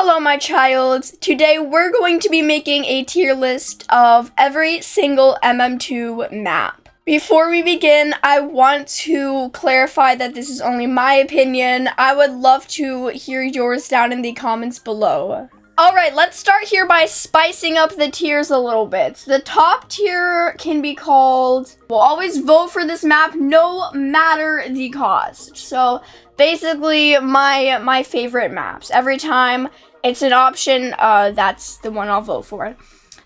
Hello, my child. Today we're going to be making a tier list of every single MM2 map. Before we begin, I want to clarify that this is only my opinion. I would love to hear yours down in the comments below. Alright, let's start here by spicing up the tiers a little bit. The top tier can be called, we'll always vote for this map no matter the cost. So basically my favorite maps. Every time it's an option, that's the one I'll vote for.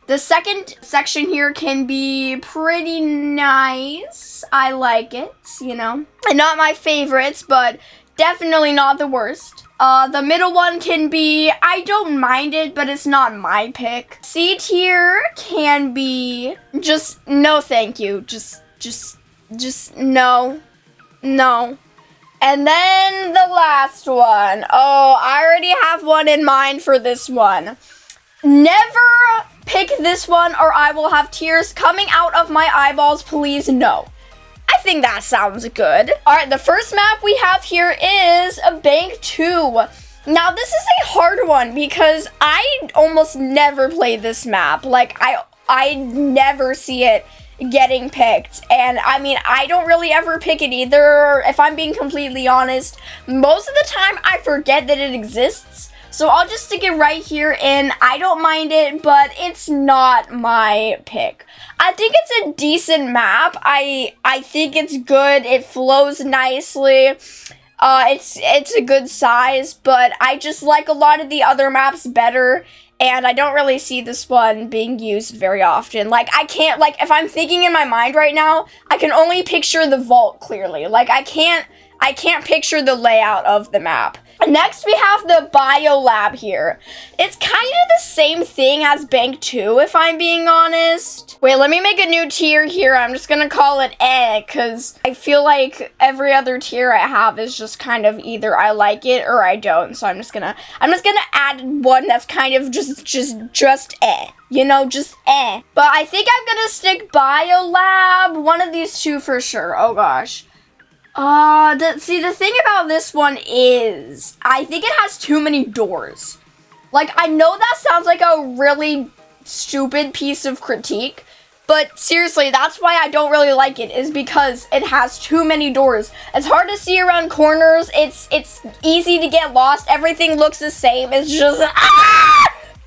The second section here can be pretty nice. I like it, you know. And not my favorites, but definitely not the worst. The middle one can be, I don't mind it, but it's not my pick. C tier can be just no thank you. Just no. No. And then the last one. Oh, I already have one in mind for this one. Never pick this one or I will have tears coming out of my eyeballs, please no. I think that sounds good. Alright, the first map we have here is a Bank 2. Now, this is a hard one because I almost never play this map. Like, I never see it getting picked. And, I mean, I don't really ever pick it either. If I'm being completely honest, most of the time I forget that it exists. So I'll just stick it right here in. I don't mind it, but it's not my pick. I think it's a decent map. I think it's good. It flows nicely. It's a good size, but I just like a lot of the other maps better. And I don't really see this one being used very often. Like, I can't, like, if I'm thinking in my mind right now, I can only picture the vault clearly. Like, I can't picture the layout of the map. Next, we have the Bio Lab here. It's kind of the same thing as Bank 2, if I'm being honest. Wait, let me make a new tier here. I'm just gonna call it because I feel like every other tier I have is just kind of either I like it or I don't. So I'm just gonna add one that's kind of just you know, just But I think I'm gonna stick Bio Lab, one of these two for sure. Oh gosh. The thing about this one is, I think it has too many doors. Like, I know that sounds like a really stupid piece of critique, but seriously, that's why I don't really like it, is because it has too many doors. It's hard to see around corners, it's easy to get lost, everything looks the same, it's just,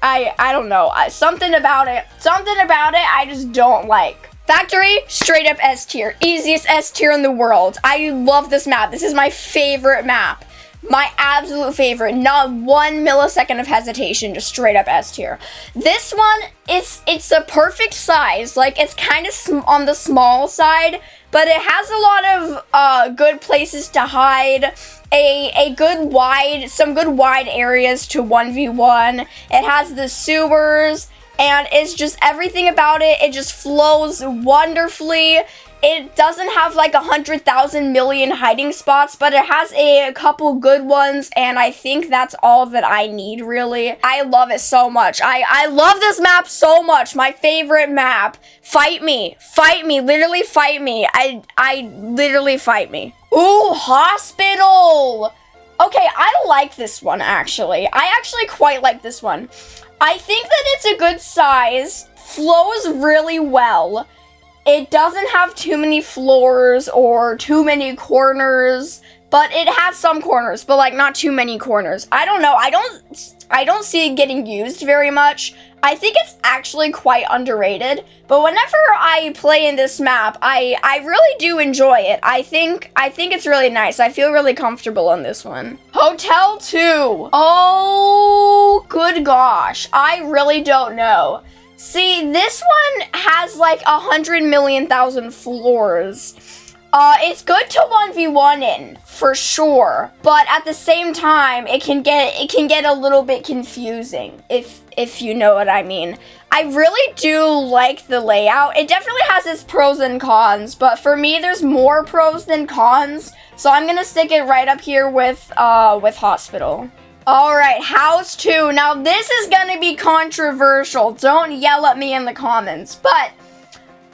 I don't know, something about it I just don't like. Factory, straight up S tier. Easiest S tier in the world. I love this map. This is my favorite map. My absolute favorite. Not 1 millisecond of hesitation. Just straight up S tier. This one, it's a perfect size. Like, it's kind of on the small side, but it has a lot of good places to hide. Some good wide areas to 1v1. It has the sewers. And it's just everything about it. It just flows wonderfully. It doesn't have like 100,000 million hiding spots, but it has a couple good ones. And I think that's all that I need, really. I love it so much. I love this map so much. My favorite map. Fight me. Fight me. Literally fight me. I literally fight me. Ooh, hospital. Okay, I like this one, actually. I actually quite like this one. I think that it's a good size, flows really well. It doesn't have too many floors or too many corners, but it has some corners, but like not too many corners. I don't know, I don't see it getting used very much. I think it's actually quite underrated, but whenever I play in this map, I really do enjoy it. I think it's really nice. I feel really comfortable on this one. Hotel 2. Oh, good gosh. I really don't know. See, this one has like 100 million thousand floors. It's good to 1v1 in, for sure. But at the same time, it can get a little bit confusing, if you know what I mean. I really do like the layout. It definitely has its pros and cons, but for me, there's more pros than cons. So I'm gonna stick it right up here with Hospital. Alright, House 2. Now, this is gonna be controversial. Don't yell at me in the comments, but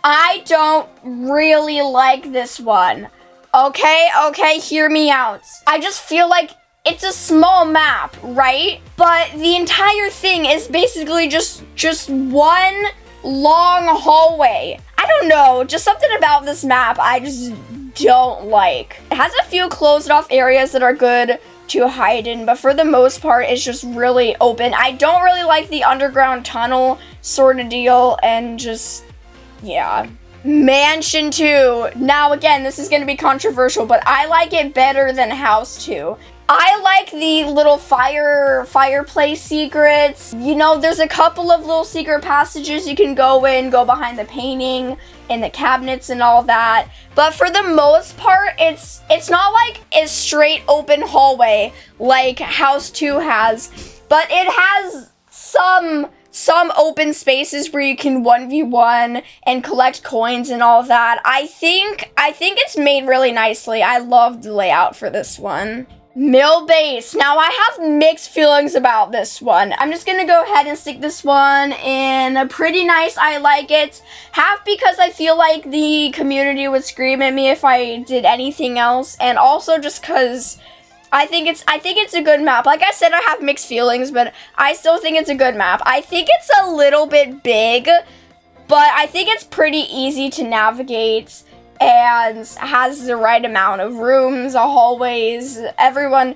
I don't really like this one. Okay, hear me out. I just feel like it's a small map, right? But the entire thing is basically just one long hallway. I don't know, just something about this map I just don't like. It has a few closed off areas that are good to hide in, but for the most part, it's just really open. I don't really like the underground tunnel sort of deal, and just, yeah. Mansion 2. Now again, this is going to be controversial, but I like it better than House 2. I like the little fireplace secrets. You know, there's a couple of little secret passages you can go in, go behind the painting and the cabinets and all that. But for the most part, it's not like a straight open hallway like House 2 has, but it has some open spaces where you can 1v1 and collect coins and all that. I think it's made really nicely. I love the layout for this one. Mill base. Now I have mixed feelings about this one. I'm just gonna go ahead and stick this one in a pretty nice. I like it. Half because I feel like the community would scream at me if I did anything else, and also just because I think it's a good map. Like I said, I have mixed feelings, but I still think it's a good map. I think it's a little bit big, but I think it's pretty easy to navigate and has the right amount of rooms, hallways. Everyone,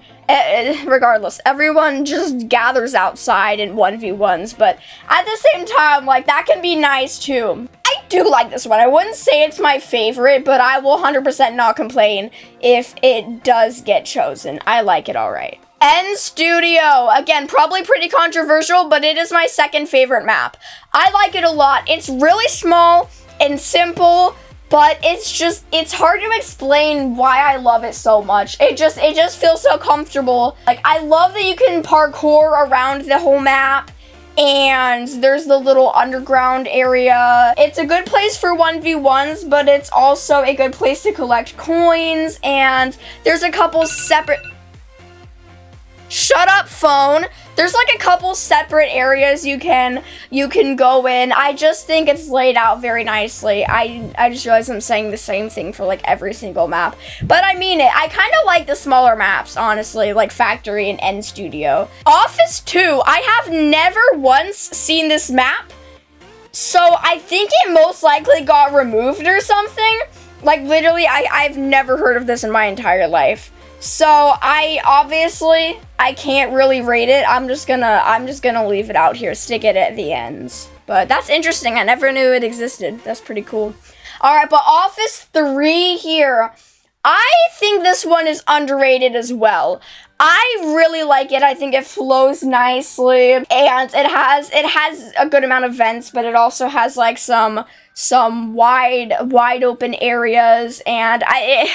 regardless, everyone just gathers outside in 1v1s, but at the same time, like, that can be nice too. I do like this one. I wouldn't say it's my favorite, but I will 100% not complain if it does get chosen. I like it all right. N Studio. Again, probably pretty controversial, but it is my second favorite map. I like it a lot. It's really small and simple, but it's hard to explain why I love it so much. It just feels so comfortable. Like, I love that you can parkour around the whole map, and there's the little underground area. It's a good place for 1v1s, but it's also a good place to collect coins, and there's a couple separate... Shut up, phone. There's like a couple separate areas you can go in. I just think it's laid out very nicely. I just realized I'm saying the same thing for like every single map, but I mean it. I kind of like the smaller maps, honestly, like Factory and N Studio. Office 2, I have never once seen this map, so I think it most likely got removed or something. Like, literally, I've never heard of this in my entire life. So I can't really rate it. I'm just gonna leave it out here, stick it at the ends. But that's interesting. I never knew it existed. That's pretty cool. All right, but Office 3 here. I think this one is underrated as well. I really like it. I think it flows nicely, and it has a good amount of vents, but it also has like some wide open areas, and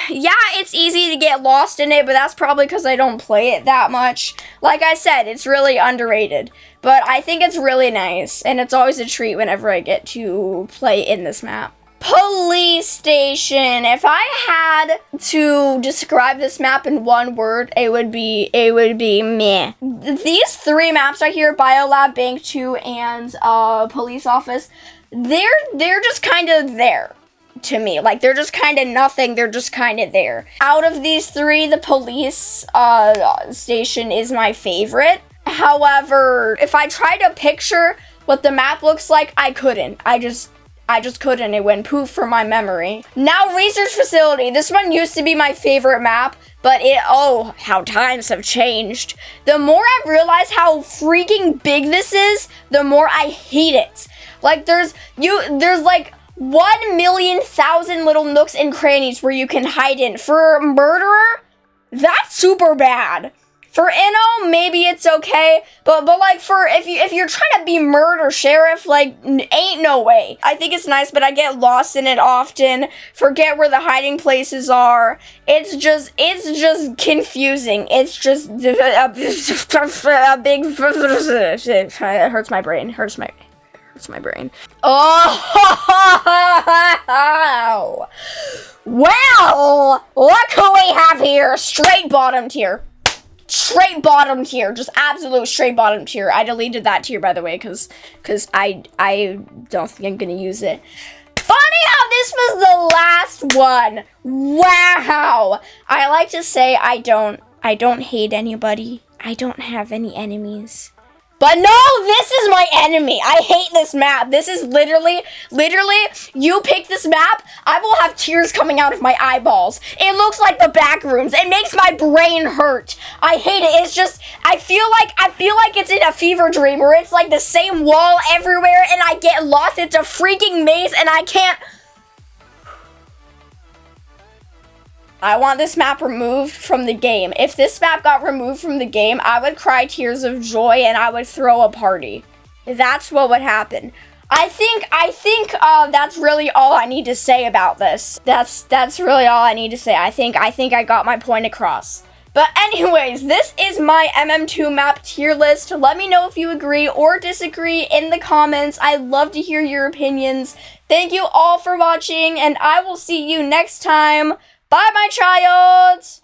yeah, it's easy to get lost in it, but that's probably because I don't play it that much. Like I said, it's really underrated, but I think it's really nice, and it's always a treat whenever I get to play in this map. Police station. If I had to describe this map in one word, it would be meh. These three maps right here, Biolab, Bank 2, and Police Office, they're just kind of there to me. Like, they're just kind of nothing. They're just kind of there. Out of these three, the police station is my favorite. However, if I try to picture what the map looks like, I couldn't. I just couldn't. It went poof from my memory. Now, research facility. This one used to be my favorite map, but oh, how times have changed. The more I realize how freaking big this is, the more I hate it. Like, there's like 1,000,000 little nooks and crannies where you can hide in. For murderer, that's super bad. For Inno, maybe it's okay, but like for if you're trying to be murder sheriff, like, ain't no way. I think it's nice, but I get lost in it often, forget where the hiding places are. It's just confusing. It's just a big it hurts my brain. Hurts my brain. Oh, well, look who we have here. Straight bottom tier. Straight bottom tier, just absolute straight bottom tier. I deleted that tier, by the way, because I don't think I'm gonna use it. Funny how this was the last one. Wow. I like to say I don't I don't hate anybody. I don't have any enemies. But no, this is my enemy. I hate this map. This is literally, you pick this map, I will have tears coming out of my eyeballs. It looks like the back rooms. It makes my brain hurt. I hate it. It's just, I feel like it's in a fever dream where it's like the same wall everywhere and I get lost. It's a freaking maze and I can't. I want this map removed from the game. If this map got removed from the game, I would cry tears of joy and I would throw a party. That's what would happen. I think that's really all I need to say about this. That's really all I need to say. I think I got my point across. But anyways, this is my MM2 map tier list. Let me know if you agree or disagree in the comments. I'd love to hear your opinions. Thank you all for watching and I will see you next time. Bye, my child!